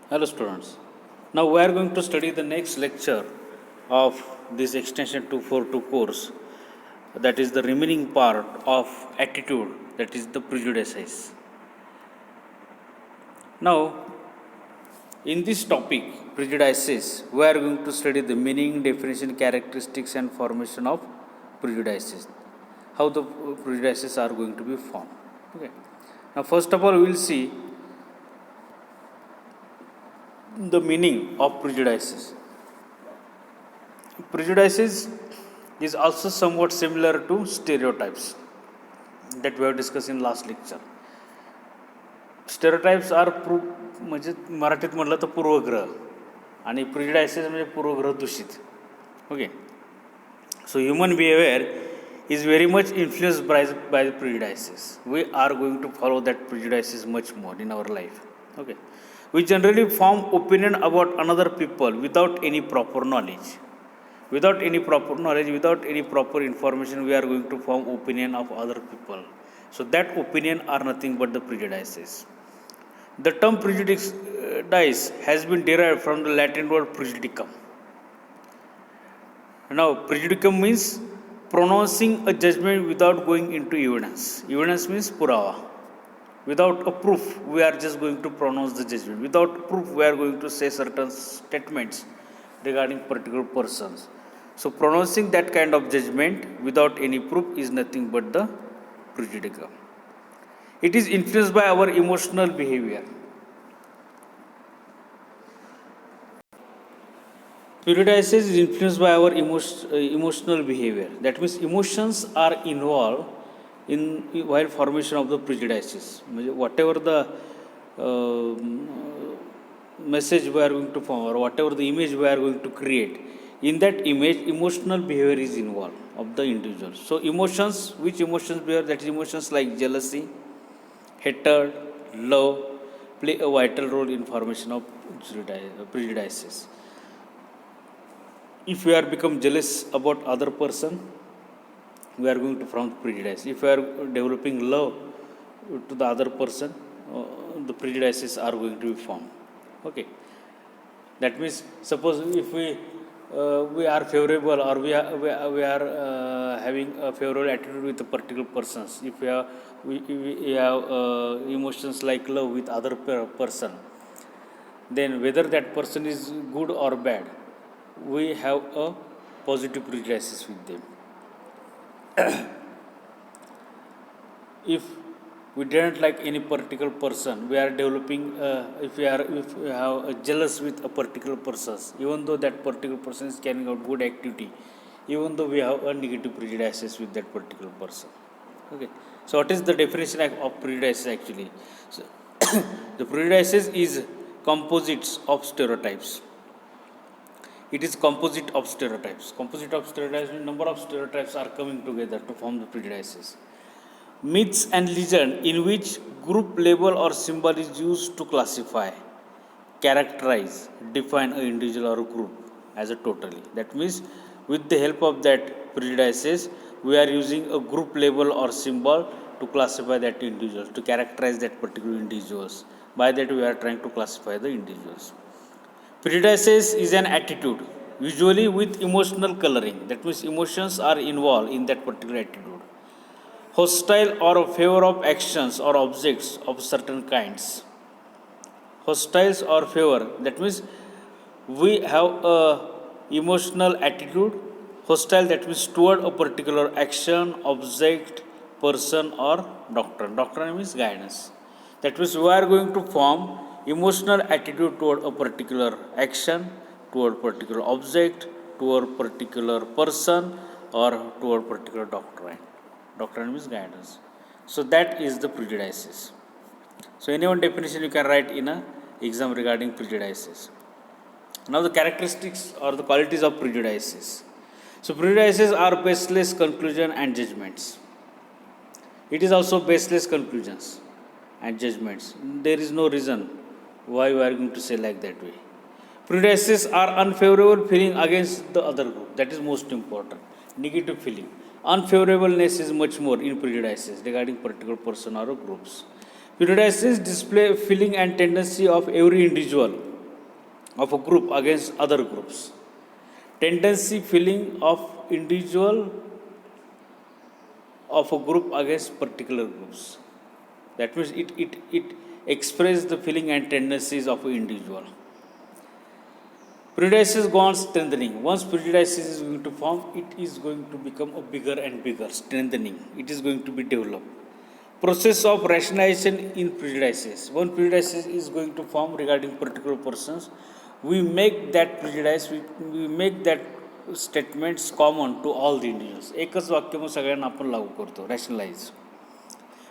Hello students. Now we are going to study the next lecture of this extension 242 course, that is the remaining part of attitude, that is the prejudices. Now in this topic prejudices we are going to study the meaning, definition, characteristics and formation of prejudices. How the prejudices are going to be formed. Okay. Now first of all we will see the meaning of prejudices. Prejudices is also somewhat similar to stereotypes that we have discussed in last lecture. Stereotypes are म्हणजे मराठीत म्हटलं तर पूर्वग्रह आणि प्रिजुडायसेस म्हणजे पूर्वग्रह दूषित. Okay. So human behaviour is very much influenced by the prejudices. We are going to follow that prejudices much more in our life. Okay. We generally form opinion about another people without any proper knowledge. Without any proper knowledge, without any proper information, we are going to form opinion of other people. So that opinion are nothing but the prejudices. The term prejudice has been derived from the Latin word prejudicum. Now, prejudicum means pronouncing a judgment without going into evidence. Evidence means purava. Without a proof, we are just going to pronounce the judgment. Without proof, we are going to say certain statements regarding particular persons. So, pronouncing that kind of judgment without any proof is nothing but the prejudicum. It is influenced by our emotional behavior. Prejudices is influenced by our emotional behavior. That means emotions are involved in while formation of the prejudices. Whatever the message we are going to form or whatever the image we are going to create, in that image emotional behavior is involved of the individual. So emotions, which emotions behavior? That is emotions like jealousy, hatred, love play a vital role in formation of prejudices. If we are become jealous about other person, we are going to form prejudice. If we are developing love to the other person, the prejudices are going to be formed. Okay. That means suppose if we are favorable or we are having a favorable attitude with a particular persons. If we have emotions like love with other person, then whether that person is good or bad, we have a positive prejudices with them. If we don't like any particular person, we are developing, if we have jealous with a particular person, even though that particular person is carrying out good activity, even though we have a negative prejudices with that particular person. Okay. So what is the definition of prejudices actually? So the prejudices is composites of stereotypes. It is composite of stereotypes. Composite of stereotypes means number of stereotypes are coming together to form the prejudices. Myths and legend in which group label or symbol is used to classify, characterize, define an individual or a group as a totally. That means with the help of that prejudices, we are using a group label or symbol to classify that individual, to characterize that particular individuals. By that we are trying to classify the individuals. Prejudices is an attitude, usually with emotional coloring. That means emotions are involved in that particular attitude. Hostile or a favor of actions or objects of certain kinds. Hostiles or favor. That means we have a emotional attitude. Hostile, that means toward a particular action, object, person or doctrine. Doctrine means guidance. That means we are going to form emotional attitude toward a particular action, toward particular object, toward particular person or toward particular doctrine. Doctrine means guidance. So that is the prejudices. So any one definition you can write in a exam regarding prejudices. Now the characteristics or the qualities of prejudices. So prejudices are baseless conclusion and judgments. It is also baseless conclusions and judgments. There is no reason why we are going to say like that way. Prejudices are unfavorable feeling against the other group. That is most important. Negative feeling. Unfavorableness is much more in prejudices regarding particular person or groups. Prejudices display feeling and tendency of every individual of a group against other groups. Tendency feeling of individual of a group against particular groups. That means it expresses the feeling and tendencies of an individual. Prejudices go on strengthening. Once prejudices is going to form, it is going to become a bigger and bigger, strengthening. It is going to be developed. Process of rationalization in prejudices. One prejudice is going to form regarding particular persons. We make that prejudice, we make that statements common to all the individuals. एकच वाक्य मग सगळ्यांना आपण लागू करतो, rationalize.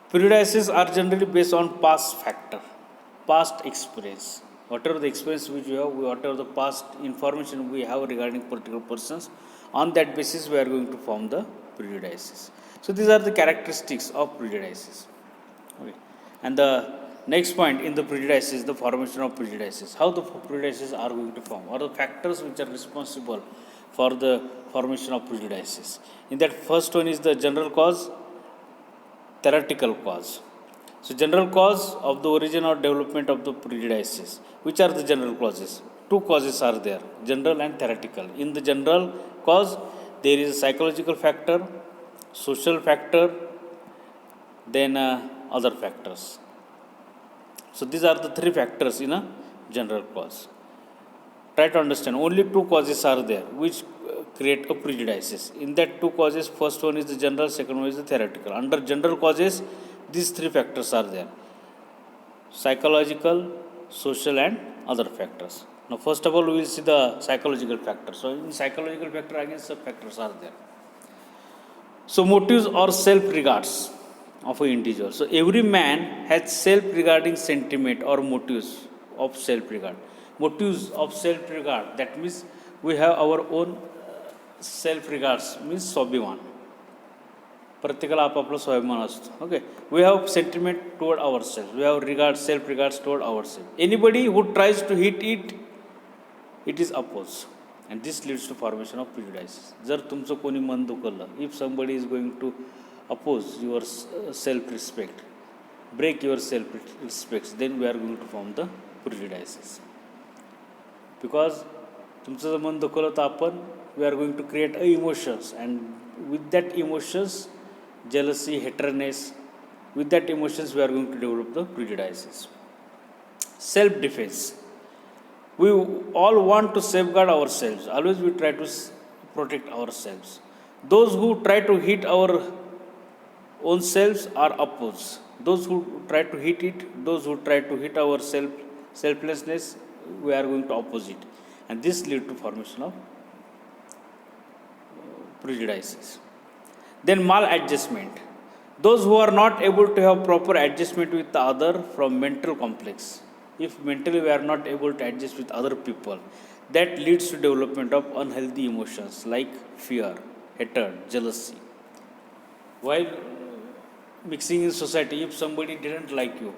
Prejudices are generally based on past factor, past experience. Whatever the experience which we have, whatever the past information we have regarding particular persons, on that basis we are going to form the prejudices. So these are the characteristics of prejudices. Okay. And the next point in the prejudices, the formation of prejudices. How the prejudices are going to form, or the factors which are responsible for the formation of prejudices. In that, first one is the general cause, theoretical cause. So general cause of the origin or development of the prejudices. Which are the general causes? Two causes are there, general and theoretical. In the general cause, there is a psychological factor, social factor, then other factors. So these are the three factors in a general cause. Try to understand, only two causes are there which create a prejudices. In that two causes, first one is the general, second one is the theoretical. Under general causes, these three factors are there: psychological, social and other factors. Now first of all, we will see the psychological factor. So in psychological factor, again sub factors are there. So motives or self-regards of an individual. So every man has self-regarding sentiment or motives of self-regard. Motives of self-regard, that means we have our own self-regards, means स्वाभिमान. प्रत्येकाला आपापला स्वाभिमान असतो. Okay, we have sentiment toward ourselves, we have regard, self-regards toward ourselves. Anybody who tries to hit it, it is opposed, and this leads to formation of prejudices. जर तुमचं कोणी मन दुखवलं, if somebody is going to oppose your self-respect, break your self-respect, then we are going to form the prejudices. Because तुमचं जर मन दुखवलं तर आपण, we are going to create emotions, and with that emotions, jealousy, hatredness, with that emotions we are going to develop the prejudices. Self-defense. We all want to safeguard ourselves. Always we try to protect ourselves. Those who try to hit our own selves are opposed. Those who try to hit it, those who try to hit our selflessness, we are going to oppose it. And this leads to formation of prejudices. Then maladjustment. Those who are not able to have proper adjustment with the other from mental complex. If mentally we are not able to adjust with other people, that leads to development of unhealthy emotions like fear, hatred, jealousy. While mixing in society, if somebody didn't like you,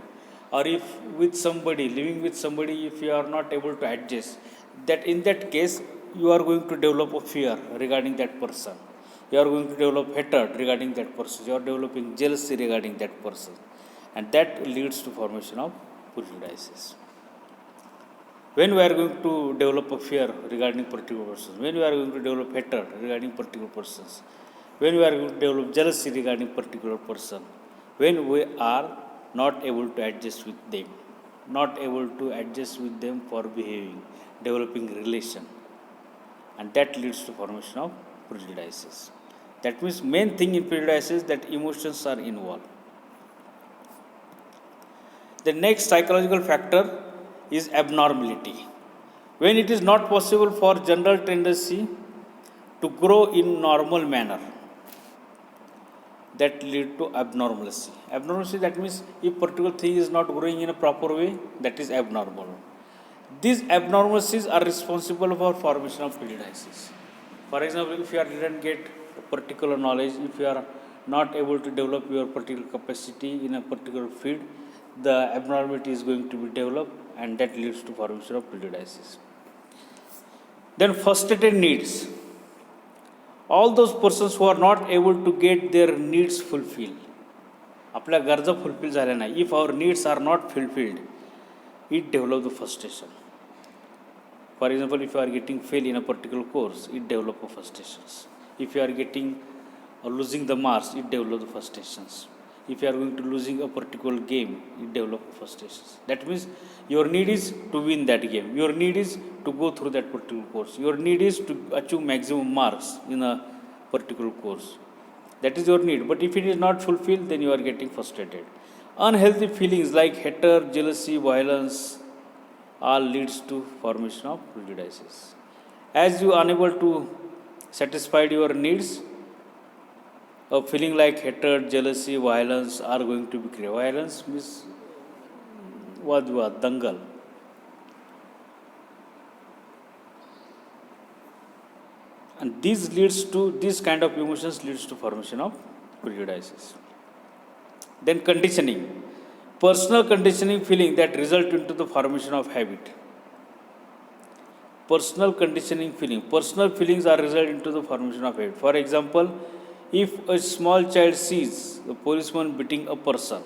or if with somebody, living with somebody, if you are not able to adjust, that in that case, you are going to develop a fear regarding that person. You are going to develop hatred regarding that person. You are developing jealousy regarding that person. And that leads to formation of prejudices. When we are going to develop a fear regarding particular persons, when we are going to develop hatred regarding particular persons, when we are going to develop jealousy regarding particular person, when we are not able to adjust with them, not able to adjust with them for behaving, developing relation, and that leads to formation of prejudices. That means main thing in prejudices that emotions are involved. The next psychological factor is abnormality. When it is not possible for general tendency to grow in normal manner, that lead to abnormalcy. Abnormalcy, that means if particular thing is not growing in a proper way, that is abnormal. These abnormalities are responsible for formation of prejudices. For example, if you didn't get a particular knowledge, if you are not able to develop your particular capacity in a particular field, the abnormality is going to be developed, and that leads to formation of prejudices. Then frustrated needs. All those persons who are not able to get their needs fulfilled, आपल्या गरजा fulfil झाल्या नाही, if our needs are not fulfilled, it develops the frustration. For example, if you are getting fail in a particular course, it develop a frustrations. If you are getting or losing the marks, it develop the frustrations. If you are going to losing a particular game, it develop frustrations. That means your need is to win that game. Your need is to go through that particular course. Your need is to achieve maximum marks in a particular course. That is your need. But if it is not fulfilled, then you are getting frustrated. Unhealthy feelings like hatred, jealousy, violence, all leads to formation of prejudices. As you are unable to satisfy your needs, a feeling like hatred, jealousy, violence are going to be created. Violence means vad, dangal. And this kind of emotions leads to formation of prejudices. Then conditioning. Personal conditioning feeling that result into the formation of habit. Personal conditioning feeling. Personal feelings are result into the formation of habit. For example, if a small child sees a policeman beating a person,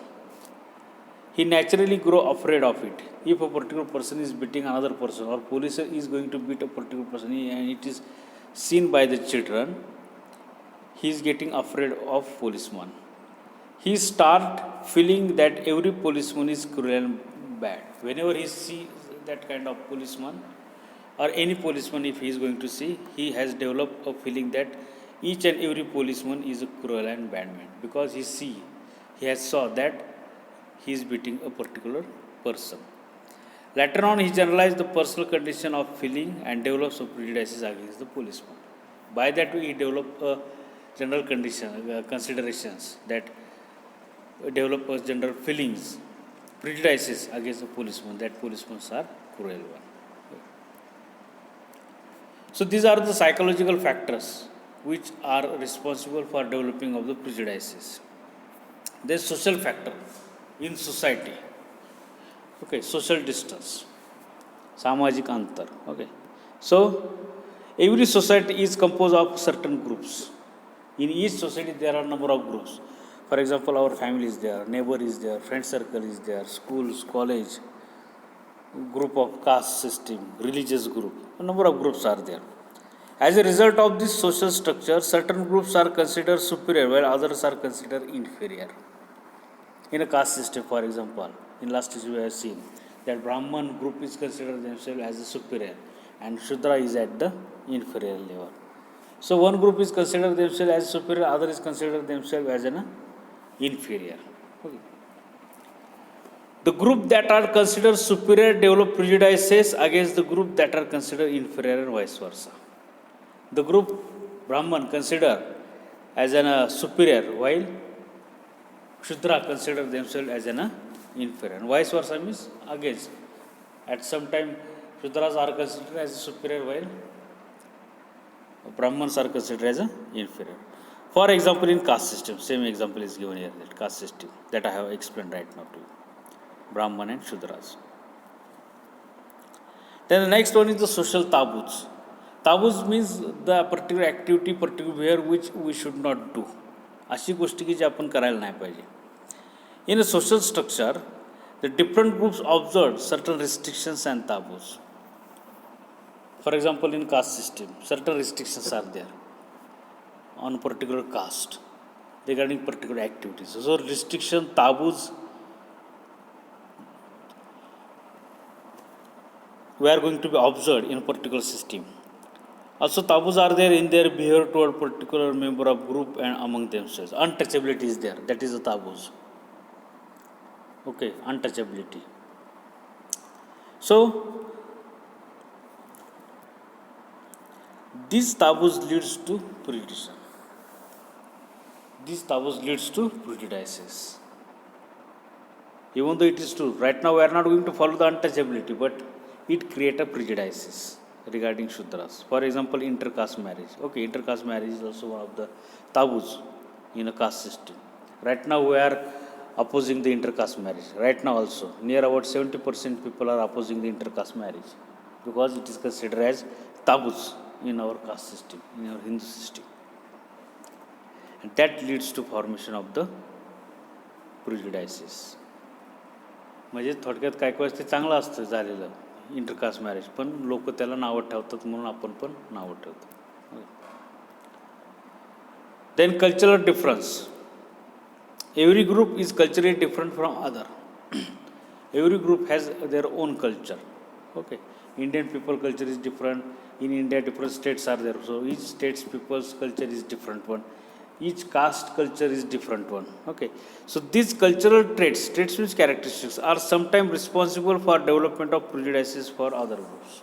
he naturally grow afraid of it. If a particular person is beating another person or police is going to beat a particular person and it is seen by the children, he is getting afraid of policeman. He start feeling that every policeman is cruel and bad. Whenever he sees that kind of policeman or any policeman, if he is going to see, he has developed a feeling that each and every policeman is a cruel and bad man, because he has saw that he is beating a particular person. Later on, he generalized the personal condition of feeling and develops some prejudices against the policeman. By that way, he developed a general condition, considerations that develop a general feelings, prejudices against the policeman, that policemen are cruel one. So these are the psychological factors which are responsible for developing of the prejudices. There is social factor in society. Okay, social distance, samajik antar. Okay, so every society is composed of certain groups. In each society, there are number of groups. For example, our family is there, neighbor is there, friend circle is there, schools, college, group of caste system, religious group. A number of groups are there. As a result of this social structure, certain groups are considered superior while others are considered inferior. In a caste system, for example, in last issue we have seen that Brahman group is considered themselves as a superior and Shudra is at the inferior level. So one group is considered themselves as superior, other is considered themselves as an inferior. Okay. The group that are considered superior develop prejudices against the group that are considered inferior and vice versa. The group Brahman considered as an superior while Shudra consider themselves as an inferior. And vice versa means against. At some time Shudras are considered as superior while Brahmans are considered as inferior. For example, in caste system, same example is given here, that caste system that I have explained right now to you. Brahman and Shudras. Then the next one is the social taboos. Taboos means the particular activity, particular behavior which we should not do. अशी गोष्टी की जी आपण करायला नाही पाहिजे. In a social structure, the different groups observe certain restrictions and taboos. For example, in caste system, certain restrictions are there on particular caste regarding particular activities. So restriction, taboos, we are going to be observed in a particular system. Also, taboos are there in their behavior toward particular member of group and among themselves. Untouchability is there. That is the taboos. Okay, untouchability. So, these taboos leads to prejudice. These taboos leads to prejudices. Even though it is true, right now we are not going to follow the untouchability, but it creates a prejudices regarding Shudras. For example, intercaste marriage. Okay, intercaste marriage is also one of the taboos in a caste system. Right now we are opposing the intercaste marriage. Right now also, near about 70% people are opposing the intercaste marriage because it is considered as taboos in our caste system, in our Hindu system. And that leads to formation of the prejudices. म्हणजे थोडक्यात काय काय ते चांगलं असतं झालेलं, intercaste marriage, पण लोक त्याला नावं ठेवतात म्हणून आपण पण नावं ठेवतो. Then cultural difference. Every group is culturally different from other. Every group has their own culture. Okay, Indian people culture is different. In India, different states are there. So each state's people's culture is different one. Each caste culture is different one. Okay, so these cultural traits which characteristics are sometimes responsible for development of prejudices for other groups.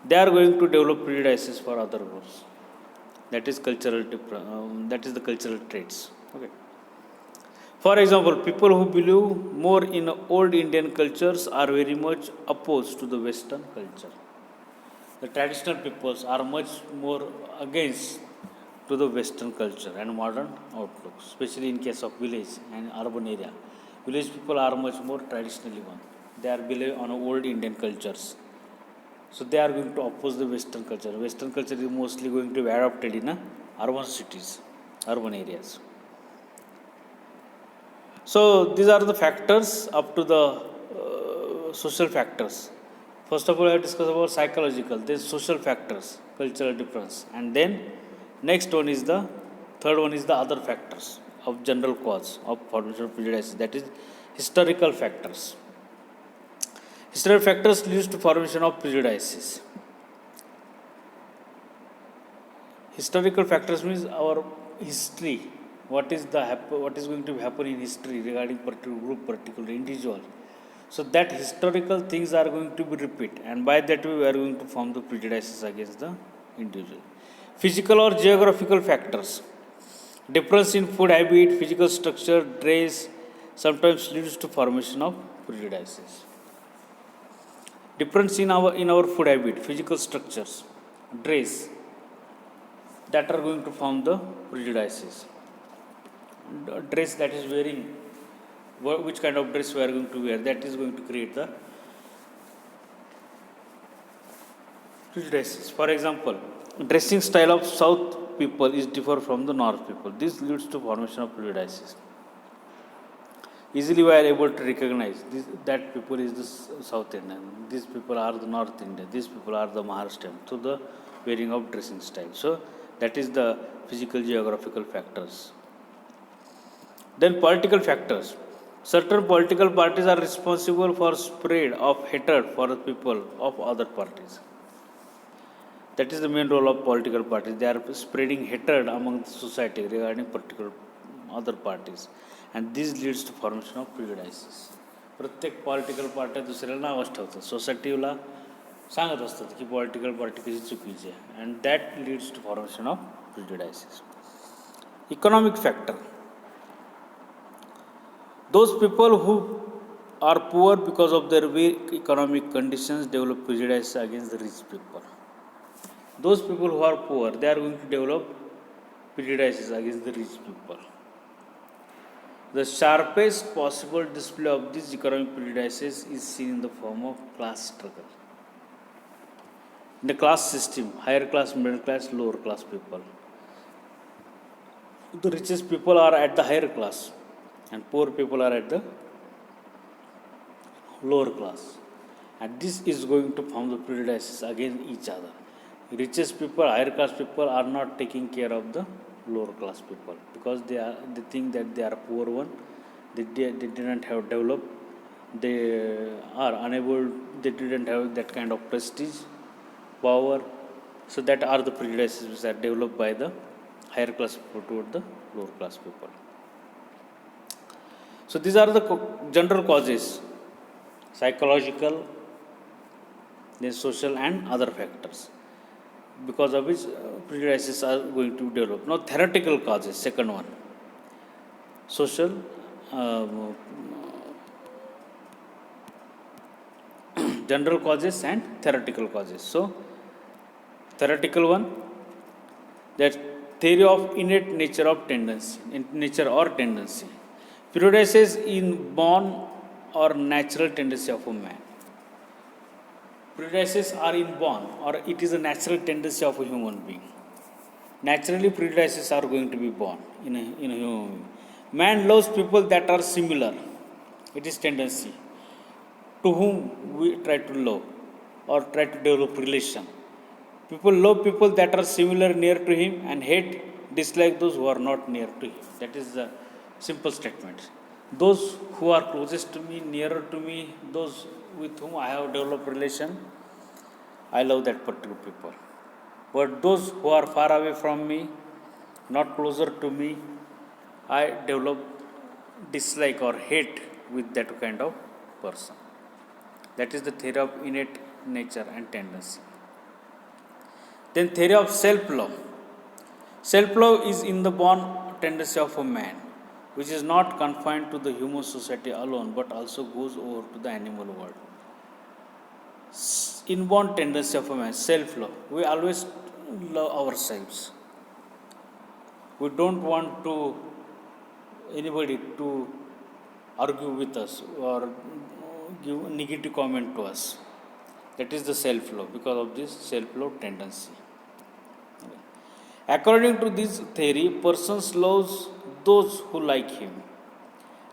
They are going to develop prejudices for other groups. That is cultural that is the cultural traits. Okay. For example, people who believe more in old Indian cultures are very much opposed to the Western culture. The traditional peoples are much more against to the Western culture and modern outlook, especially in case of village and urban area. Village people are much more traditionally one. They are believe on old Indian cultures. So they are going to oppose the Western culture. Western culture is mostly going to be adopted in urban cities, urban areas. So these are the factors up to the social factors. First of all, I discuss about psychological, then social factors, cultural difference, and then next one is the third one is the other factors of general cause of formation of prejudice. That is historical factors. Historical factors leads to formation of prejudices. Historical factors means our history. What is going to happen in history regarding particular group, particular individual. So that historical things are going to be repeat, and by that way we are going to form the prejudices against the individual. Physical or geographical factors. Difference in food habit, physical structure, dress sometimes leads to formation of prejudices. Difference in our food habit, physical structures, dress, that are going to form the prejudices. Dress that is wearing, which kind of dress we are going to wear, that is going to create the prejudices. For example, dressing style of South people is different from the North people. This leads to formation of prejudices. Easily we are able to recognize that people is the South Indian, these people are the North Indian, these people are the Maharashtrian, so the wearing of dressing style. So that is the physical geographical factors. Then political factors. Certain political parties are responsible for spread of hatred for the people of other parties. That is the main role of political parties. They are spreading hatred among the society regarding particular other parties, and this leads to formation of prejudices. प्रत्येक political पार्ट्या दुसऱ्याला नावच ठेवतात, सोसायटीला सांगत असतात की political party कशी चुकीची आहे, and that leads to formation of prejudices. Economic factor. Those people who are poor because of their weak economic conditions develop prejudice against the rich people. Those people who are poor, they are going to develop prejudices against the rich people. The sharpest possible display of these economic prejudices is seen in the form of class struggle. In the class system, higher class, middle class, lower class people. The richest people are at the higher class, and poor people are at the lower class, and this is going to form the prejudices against each other. Richest people, higher class people are not taking care of the lower class people because they think that they are poor one, they didn't have developed, they are unable, they didn't have that kind of prestige, power. So that are the prejudices which are developed by the higher class people toward the lower class people. So these are the general causes, psychological, then social and other factors, because of which prejudices are going to develop. Now theoretical causes, second one, social, general causes and theoretical causes. So theoretical one, that theory of innate nature of tendency, nature or tendency. Prejudices in born or natural tendency of a man. Prejudices are inborn, or it is a natural tendency of a human being. Naturally, prejudices are going to be born in a human being. Man loves people that are similar. It is tendency to whom we try to love. or try to develop relation. People love people that are similar, near to him, and hate, dislike those who are not near to him. That is the simple statement. Those who are closest to me, nearer to me, those with whom I have developed relation, I love that particular people. But those who are far away from me, not closer to me, I develop dislike or hate with that kind of person. That is the theory of innate nature and tendency. Then theory of self-love. Self-love is in the born tendency of a man, which is not confined to the human society alone, but also goes over to the animal world. Inborn tendency of a man, self-love. We always love ourselves. We don't want to anybody to argue with us or give a negative comment to us. That is the self-love, because of this self-love tendency. According to this theory, persons loves those who like him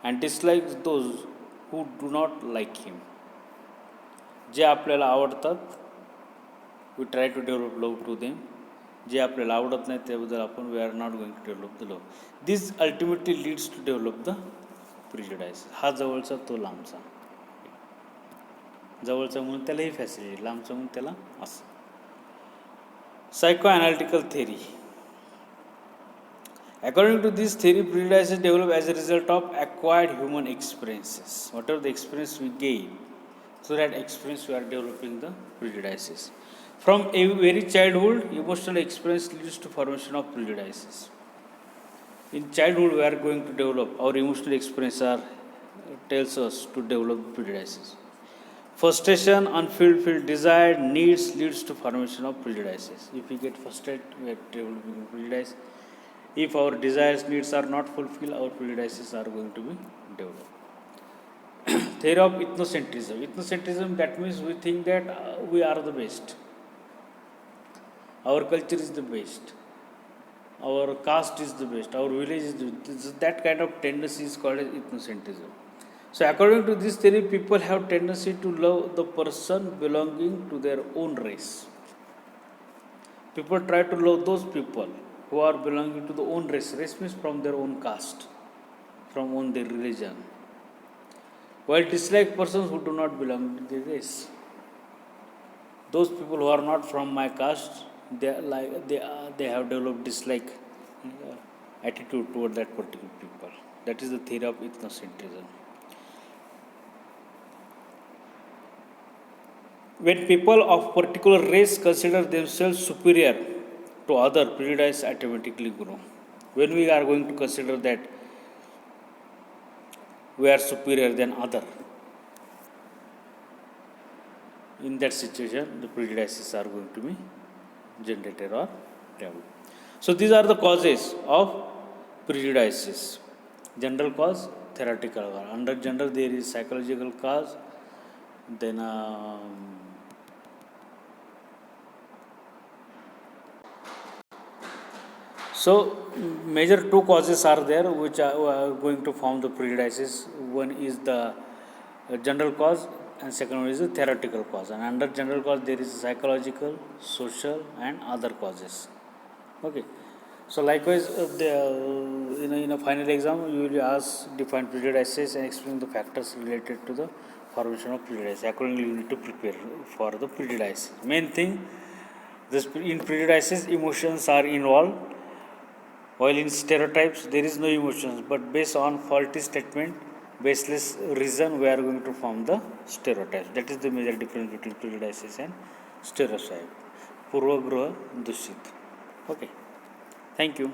and dislikes those who do not like him. जे आपल्याला आवडतात, we try to develop love to them. जे आपल्याला आवडत नाही त्याबद्दल आपण we are not going to develop the love. This ultimately leads to develop the prejudice. हा जवळचा तो लांबचा. जवळचा म्हणून त्यालाही फॅसिलिटी, लांबचा म्हणून त्याला असं. Psychoanalytical theory. According to this theory, prejudices develop as a result of acquired human experiences. Whatever the experience we gain, through that experience we are developing the prejudices. From a very childhood, emotional experience leads to formation of prejudices. In childhood, we are going to develop our emotional experience tells us to develop prejudices. Frustration, unfulfilled desire, needs leads to formation of prejudices. If we get frustrated, we are developing prejudice. If our desires, needs are not fulfilled, our prejudices are going to be developed. Theory of ethnocentrism. Ethnocentrism, that means we think that we are the best. Our culture is the best. Our caste is the best. Our village is the best. That kind of tendency is called as ethnocentrism. So according to this theory, people have tendency to love the person belonging to their own race. People try to love those people who are belonging to the own race. Race means from their own caste, from own their religion. While dislike persons who do not belong to the race. Those people who are not from my caste, they have developed dislike attitude toward that particular people. That is the theory of ethnocentrism. When people of particular race consider themselves superior to other, prejudice automatically grow. When we are going to consider that we are superior than other, in that situation, the prejudices are going to be generated or developed. So these are the causes of prejudices. General cause, theoretical cause. Under general, there is psychological cause, then so major two causes are there which are going to form the prejudices. One is the general cause and second one is the theoretical cause. And under general cause there is psychological, social and other causes. Okay. So likewise, in a final exam you will be asked define prejudices and explain the factors related to the formation of prejudice. Accordingly, you need to prepare for the prejudice. Main thing, in prejudices emotions are involved, while in stereotypes there is no emotions, but based on faulty statement, baseless reason, we are going to form the stereotypes. That is the major difference between prejudices and stereotype. Purvagraha Dushit. Okay. Thank you.